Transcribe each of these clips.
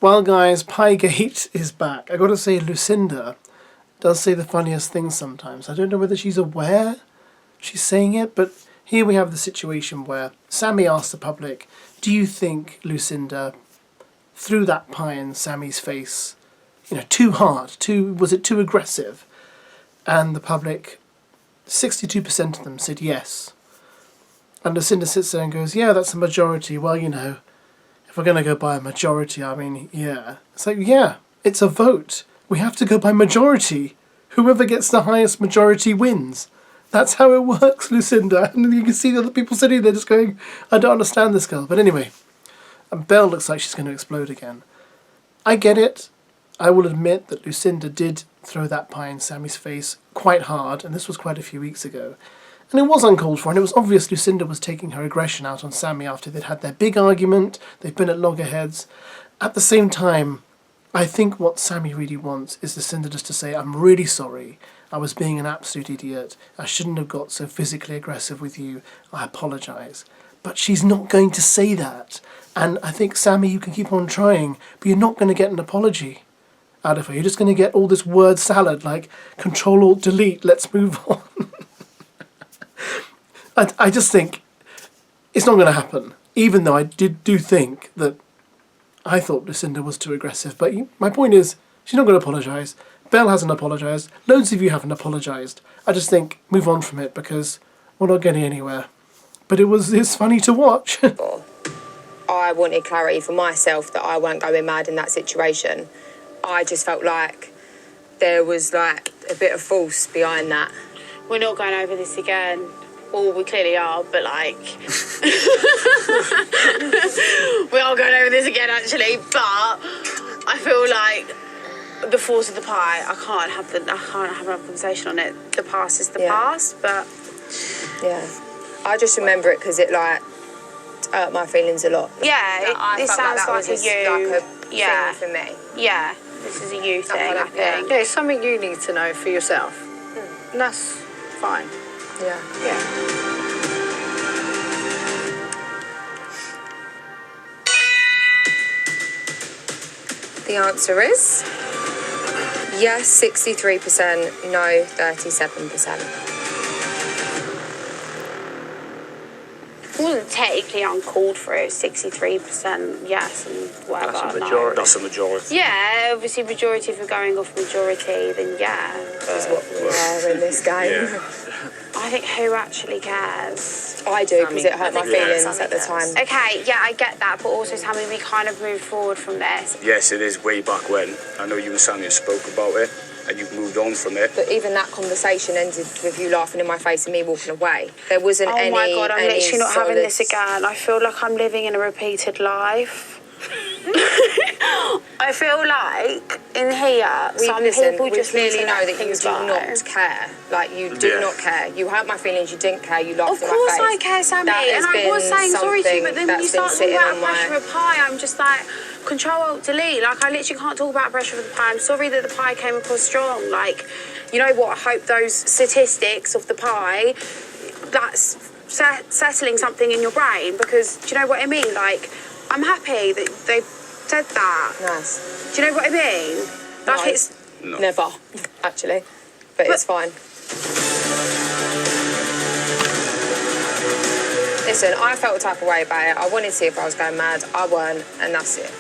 Well, guys, Piegate is back. I got to say, Lucinda does say the funniest things sometimes. I don't know whether she's aware she's saying it, but here we have the situation where Samie asked the public, do you think Lucinda threw that pie in Sammy's face, too hard? Was it too aggressive? And the public, 62% of them said yes. And Lucinda sits there and goes, yeah, that's a majority. Well, if we're going to go by a majority, I mean, yeah. It's like, yeah, it's a vote. We have to go by majority. Whoever gets the highest majority wins. That's how it works, Lucinda. And you can see the other people sitting there just going, I don't understand this girl. But anyway, and Belle looks like she's going to explode again. I get it. I will admit that Lucinda did throw that pie in Sammy's face quite hard, and this was quite a few weeks ago. And it was uncalled for, and it was obvious Lucinda was taking her aggression out on Samie after they'd had their big argument. They've been at loggerheads. At the same time, I think what Samie really wants is Lucinda just to say, I'm really sorry. I was being an absolute idiot. I shouldn't have got so physically aggressive with you. I apologise. But she's not going to say that. And I think, Samie, you can keep on trying, but you're not going to get an apology out of her. You're just going to get all this word salad like Control-Alt-Delete, let's move on. I just think it's not going to happen, even though I do think that I thought Lucinda was too aggressive. But my point is, she's not going to apologise. Belle hasn't apologised. Loads of you haven't apologised. I just think move on from it because we're not getting anywhere. But it's funny to watch. I wanted clarity for myself that I weren't going mad in that situation. I just felt like there was like a bit of force behind that. We're not going over this again. Well, we clearly are, but like... we are going over this again, actually, but I feel like the force of the pie, I can't have a conversation on it. The past is the past, but... Yeah. I just remember it because it, like, hurt my feelings a lot. Yeah, this sounds like a you... thing for me. Yeah, this is a you thing, I think. Yeah, it's something you need to know for yourself. And that's fine. Yeah. The answer is yes, 63%, no, 37%. It wasn't technically uncalled for. It was 63% yes and whatever. That's a majority. No. That's a majority. Yeah, obviously majority. If we're going off majority, then yeah. That's what we are in this game. Yeah. I think who actually cares? I do, because it hurt my feelings at the time. Okay, yeah, I get that, but also, Samie, we kind of moved forward from this. Yes, it is way back when. I know you and Samie spoke about it, and you've moved on from it. But even that conversation ended with you laughing in my face and me walking away. There wasn't any... Oh my God, I'm literally not having this solids. again. I feel like I'm living in a repeated life. I feel like in here, some people just clearly need to know that you things do go. not care. Like, you do not care. You hurt my feelings, you didn't care, you laughed Of in my face. course I care, Samie, and I was saying sorry to you, but then you start talking about pressure of pie, I'm just like, Control-Alt-Delete. Like, I literally can't talk about pressure of the pie. I'm sorry that the pie came across strong. Like, you know what, I hope those statistics of the pie, that's settling something in your brain, because, do you know what I mean? Like, I'm happy that they said that. Nice. Do you know what I mean? Like, No. it's... No. Never, actually. But it's fine. Listen, I felt a type of way about it. I wanted to see if I was going mad. I weren't, and that's it.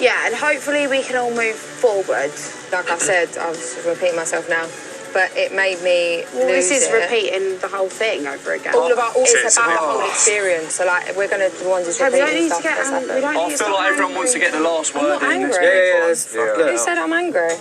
Yeah, and hopefully we can all move forward. Like I said, I was repeating myself now, but it made me lose this is it. repeating the whole thing over again. It's about the whole experience. So, like, we're going to the ones who's Okay, we don't repeating need to stuff get that's angry. happened. We don't I need to feel stop like everyone angry. wants to get the last I'm word not in. angry. Yeah. Who said I'm angry?